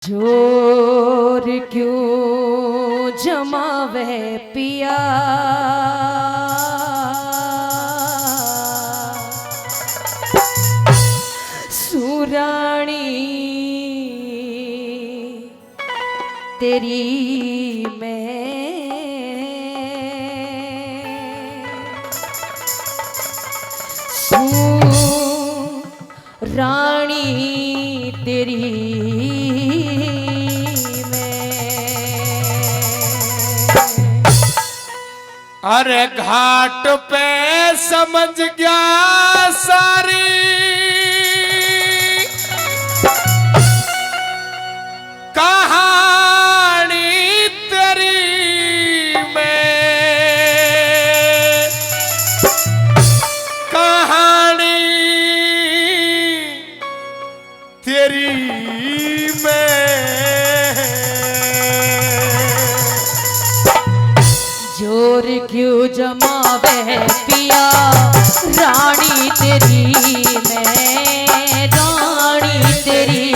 जोर क्यों जमावे पिया, सुरानी तेरी मैं रानी तेरी अरे घाट पे समझ गया सारी कहानी तेरी मैं, कहानी तेरी मैं। जोर क्यों जमावे पिया, रानी तेरी मैं, रानी तेरी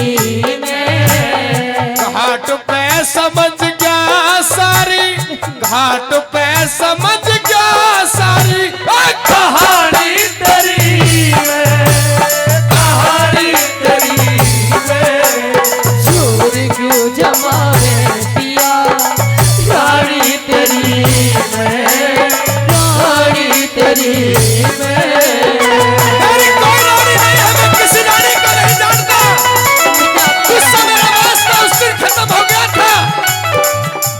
मैं। घाट पे समझ गया सारी, घाट पे समझ गया सारी कहानी तेरी मैं, कहानी तेरी मैं। जोर क्यों जमावे पिया, रानी तेरी रानी तेरी मैं। तेरी कोई रानी नहीं है, मैं किसी रानी को नहीं जानता। गुस्सा मेरा वास्ता उस दिन खत्म हो गया था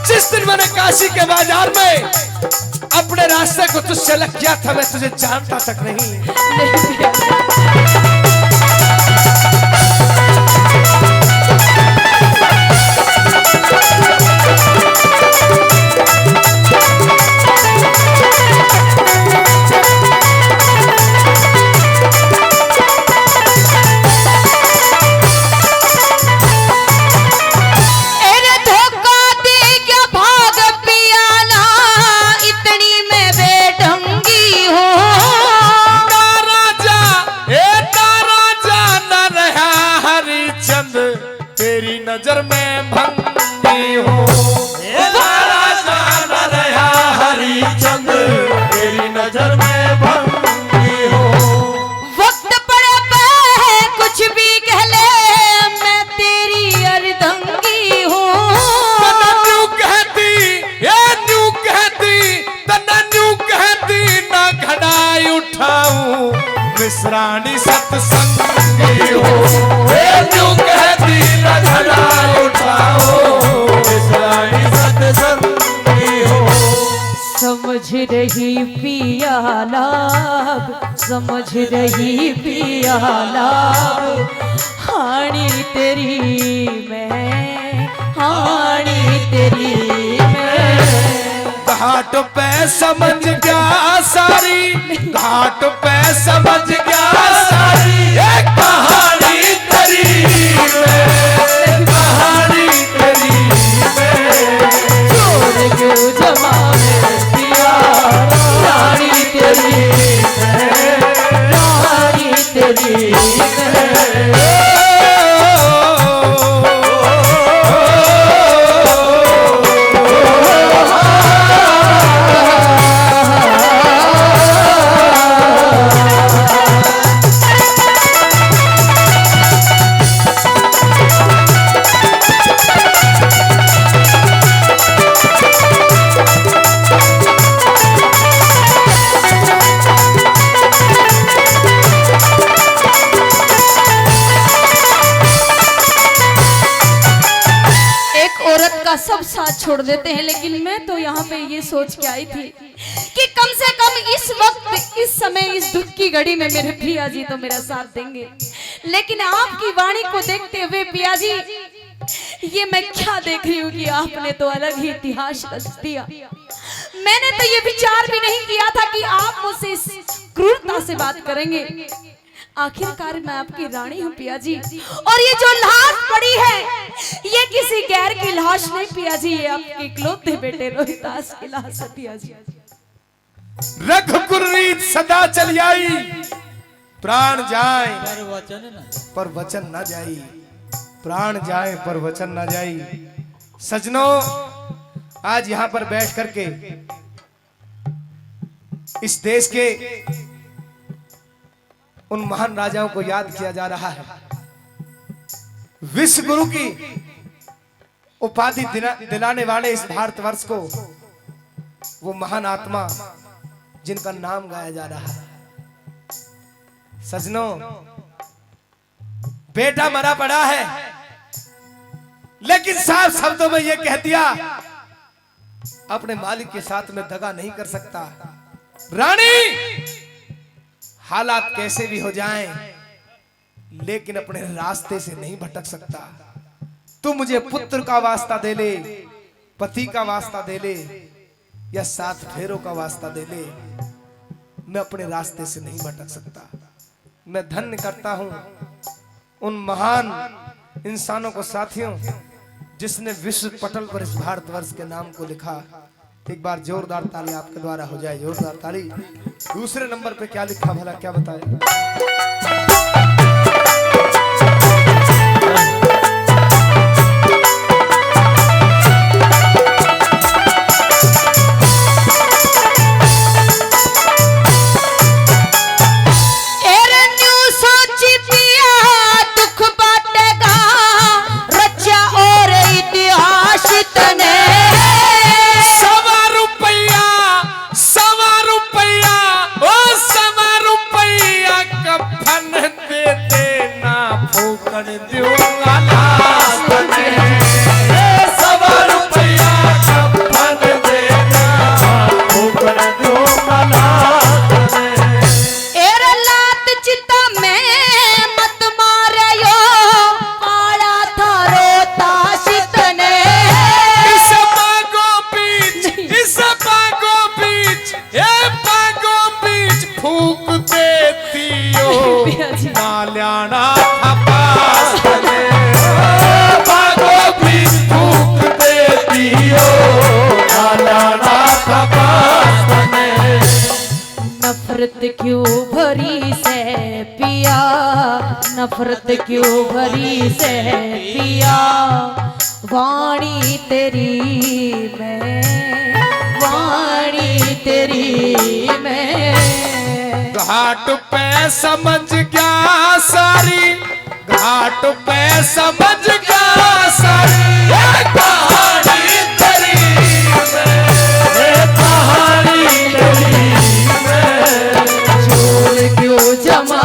जिस दिन मैंने काशी के बाजार में अपने रास्ते को तुझसे अलग किया था। मैं तुझे जानता तक नहीं। तेरी नजर में भंगी हो, राजा न रहा हरिचंद, तेरी नजर में भंगी हो। वक्त पड़े पे कुछ भी कह ले, मैं तेरी अर्धंगी हूँ। न्यू कहती, ये न्यू कहती, तना न्यू कहती, ना घड़ाई उठाऊं मिश्रानी सत्संगी हो। ये न्यू कहती ना घड़ाई उठाऊं मिश्रानी सत्संगी हो। समझ रही पिया लाभ, समझ रही पिया लाभ, हानी तेरी मैं, हानी तेरी मैं। घाट पे समझ गया सारी, घाट पे समझ गया सारी एक कहानी तेरी मैं, कहानी तेरी मैं। जोर क्यों जमावे पिया, रानी तेरी मैं, रानी तेरी मैं। सब साथ छोड़ देते हैं, लेकिन मैं तो यहाँ पे ये सोच के आई थी कि कम से कम इस वक्त, इस समय, इस दुख की घड़ी में मेरे पिया जी तो मेरा साथ देंगे। लेकिन आपकी वाणी को देखते हुए पिया जी, ये मैं क्या देख रही हूँ कि आपने तो अलग ही इतिहास रच दिया। मैंने तो ये विचार भी नहीं किया था कि आप मुझसे इस क्रूरता से बात करेंगे। आखिरकार मैं आपकी रानी हूँ पिया जी, और ये जो लाश पड़ी है ये किसी गैर की लाश नहीं पिया जी, ये आपके इकलौते बेटे रोहिदास की लाश है पिया जी। रघुकुल रीत सदा चली आई, प्राण जाए पर वचन न जाई। प्राण जाए पर वचन ना जाए। सजनों, आज यहां पर बैठ करके इस देश के उन महान राजाओं को याद किया जा रहा है। विश्व गुरु की उपाधि दिलाने वाले इस भारतवर्ष को वो महान आत्मा जिनका नाम गाया जा रहा है। सजनों, बेटा मरा पड़ा है, लेकिन साफ शब्दों में यह कह दिया, अपने मालिक के साथ में दगा नहीं कर सकता। रानी, हालात कैसे भी हो जाएं, लेकिन अपने रास्ते से नहीं भटक सकता। तू मुझे पुत्र का वास्ता दे ले, पति का वास्ता दे ले, या 7 फेरों का वास्ता दे ले, मैं अपने रास्ते से नहीं भटक सकता। मैं धन्य करता हूं उन महान इंसानों को, साथियों, जिसने विश्व पटल पर इस भारतवर्ष के नाम को लिखा। एक बार जोरदार ताली आपके द्वारा हो जाए, जोरदार ताली। दूसरे नंबर पे क्या लिखा भला, क्या बताया? नफरत क्यों भरी से पिया, नफरत क्यों भरी से पिया, वाणी तेरी मैं, वाणी तेरी मैं। घाट पे समझ गया सारी, घाट पे समझ गया सारी, कहानी तेरी मैं, कहानी तेरी मैं। छोड़ क्यों जमा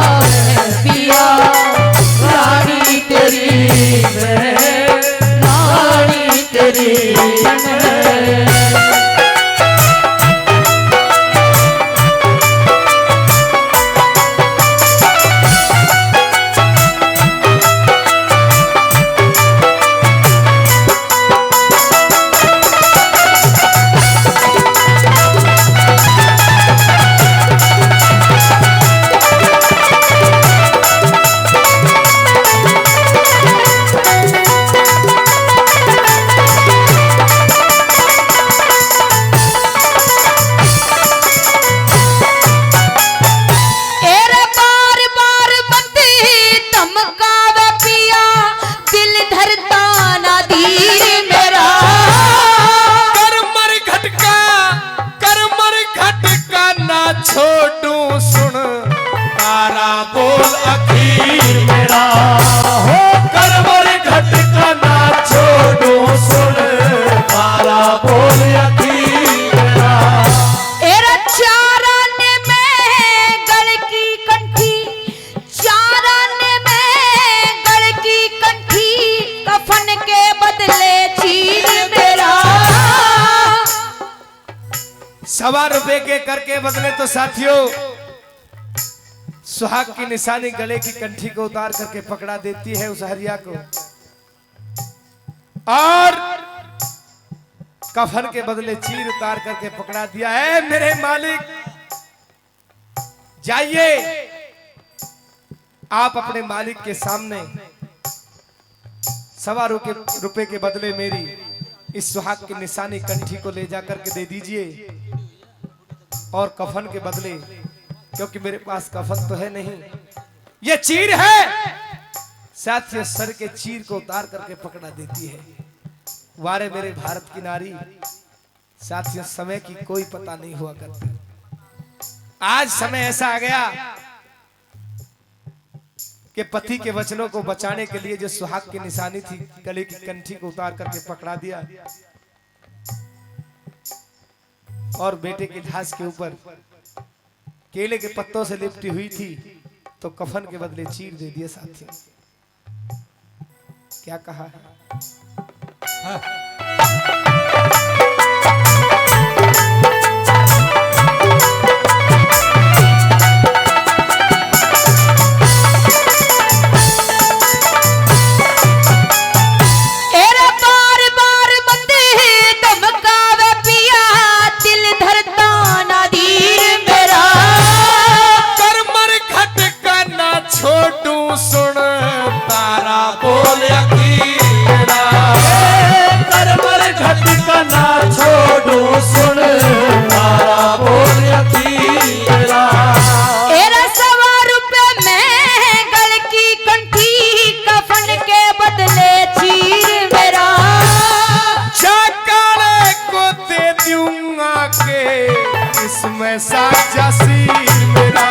पिया, रानी तेरी मैं, रानी तेरी मैं। छोटू सुन तारा बोल अखीर मेरा, हो करमर घट का ना छोटू सुन तारा बोल अखीर मेरा। एरा चाराने में गल की कंठी, चाराने में गल की कंठी, कफन के बदले चीर मेरा। 1.25 रुपए के करके बदले तो साथियों सुहाग की निशानी गले की कंठी को उतार करके पकड़ा देती है उस हरिया को, और कफन के बदले चीर उतार करके पकड़ा दिया है। मेरे मालिक जाइए, आप अपने मालिक के सामने 1.25 रुपए के बदले मेरी इस सुहाग की निशानी कंठी को ले जाकर के दे दीजिए, और कफन के बदले, क्योंकि मेरे पास कफन तो है नहीं, ये चीर है, साथियों सर के चीर को उतार करके पकड़ा देती है। वारे मेरे भारत की नारी, साथियों समय की कोई पता नहीं हुआ करती। आज समय ऐसा आ गया कि पति के वचनों को बचाने के लिए जो सुहाग की निशानी थी गले की कंठी को उतार करके पकड़ा दिया और बेटे की लाश के ऊपर केले के पत्तों से लिपटी हुई थी तो कफन के बदले चीर दे दिए। साथियों क्या कहा है? इसमें साजा सीर मेरा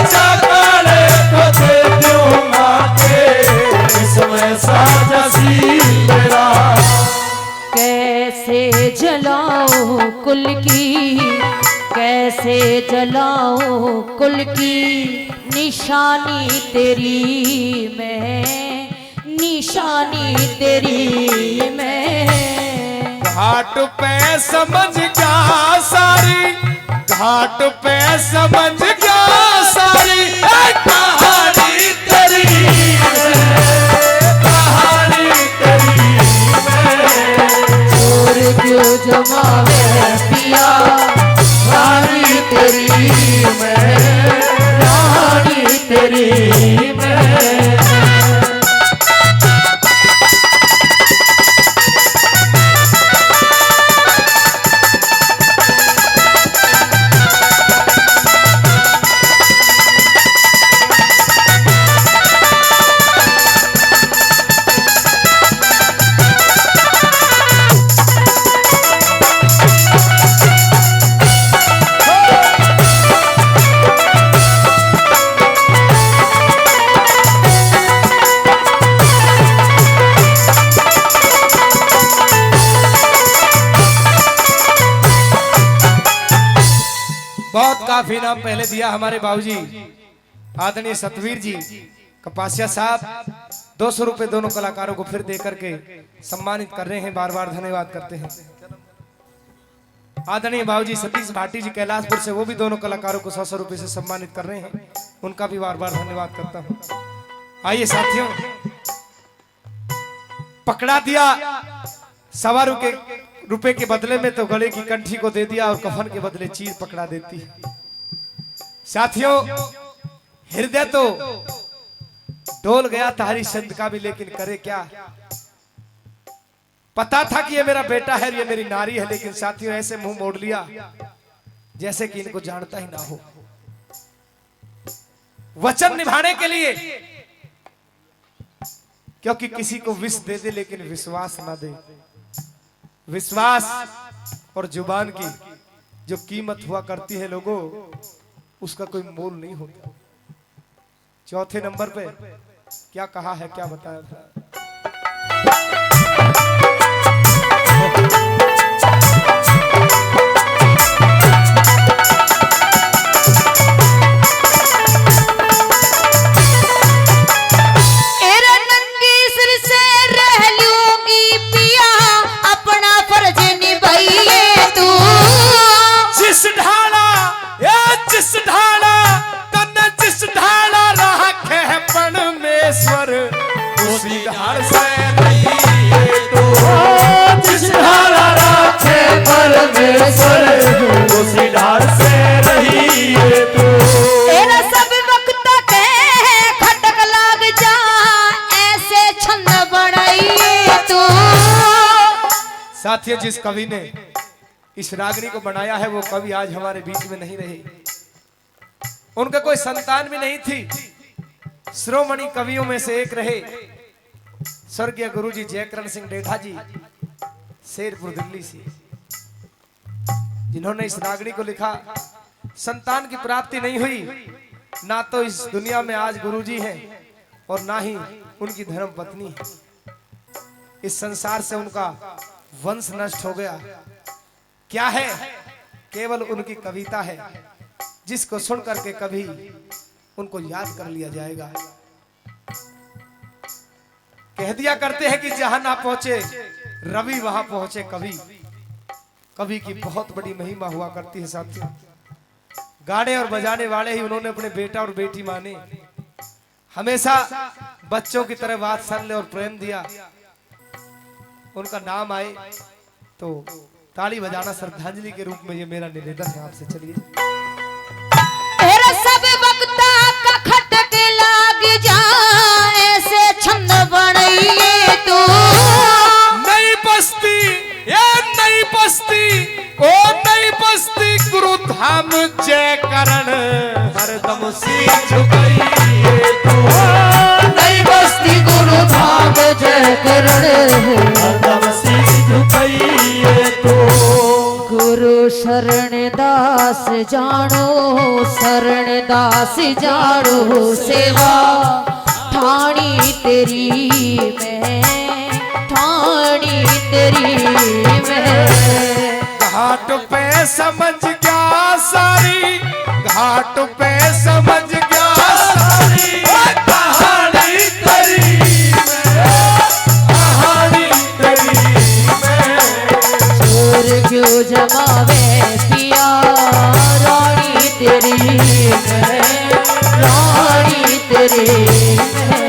चाकाले को दे दूंगा के इसमें साजा सीर मेरा। कैसे जलाओ कुल की, कैसे जलाओ कुल की निशानी तेरी मैं, निशानी तेरी मैं। घाट पे समझ गया सारी, घाट पे समझ गया सारी कहानी तेरी, कहानी तेरी चोर क्यों जमावे पिया रानी तेरी मैं, रानी तेरी मैं। बहुत काफी नाम पहले दिया हमारे बाबूजी आदरणीय सतवीर जी कपासिया साहब 200 रुपए दोनों कलाकारों को फिर दे करके सम्मानित कर रहे हैं। बार बार धन्यवाद करते हैं। आदरणीय बाबूजी सतीश भाटी जी कैलाशपुर से वो भी दोनों कलाकारों को 100 रुपए से सम्मानित कर रहे हैं, उनका भी बार बार धन्यवाद करता हूं। आइए साथियों, पकड़ा दिया 1.25 रुपए के बदले में तो गले की कंठी को दे दिया और कफन के बदले चीर पकड़ा देती है। साथियों हृदय तो डोल गया था हरिश्चंद्र का भी, लेकिन करे क्या। पता था कि ये मेरा बेटा है, ये मेरी नारी है, लेकिन साथियों ऐसे मुंह मोड़ लिया जैसे कि इनको जानता ही ना हो। वचन निभाने के लिए, क्योंकि किसी को विष दे दे लेकिन विश्वास ना दे। विश्वास और जुबान की जो कीमत हुआ करती है लोगों, उसका कोई मोल नहीं होता। चौथे नंबर पे क्या कहा है, क्या बताया था? साथियों जिस कवि ने इस रागनी को बनाया है वो कवि आज हमारे बीच में नहीं रहे। उनका कोई संतान भी नहीं थी, श्रोमणी कवियों में से एक रहे स्वर्गीय गुरुजी जयकरण सिंह डेढ़ा जी, शेरपुर दिल्ली से, जिन्होंने इस रागनी को लिखा। संतान की प्राप्ति नहीं हुई, ना तो इस दुनिया में आज गुरुजी हैं और ना ही उनकी धर्म पत्नी है। इस संसार से उनका वंश नष्ट हो गया। क्या है? केवल उनकी कविता है, जिसको सुन करके कभी उनको याद कर लिया जाएगा। कह दिया करते हैं कि जहां ना पहुंचे रवि वहां पहुंचे कवि। कवि की बहुत बड़ी महिमा हुआ करती है साथियों। गाने और बजाने वाले ही उन्होंने अपने बेटा और बेटी माने, हमेशा बच्चों की तरह वात्सल्य और प्रेम दिया। उनका नाम आए तो ताली बजाना श्रद्धांजलि के रूप में ये मेरा निवेदन है आपसे। चलिए। तेरा सब वक्ता का खटक लाग जाए से छंद बनइए तू। नई बस्ती, ये नई बस्ती, ओ नई बस्ती गुरु धाम जय करण हरदम सी झुकाइए तू। नई बस्ती गुरु धाम जय करण हरदम सी झुकाइए तू। गुरु शरण दास जानो, शरण दास जानो सेवा ठाणी तेरी मैं, ठाणी तेरी मैं। घाट पे समझ गया सारी, घाट पे समझ गया सारी कहानी तेरी मैं, कहानी तेरी मैं। चोर जो जमावे पिया रानी तेरी मैं, रानी तेरी मैं।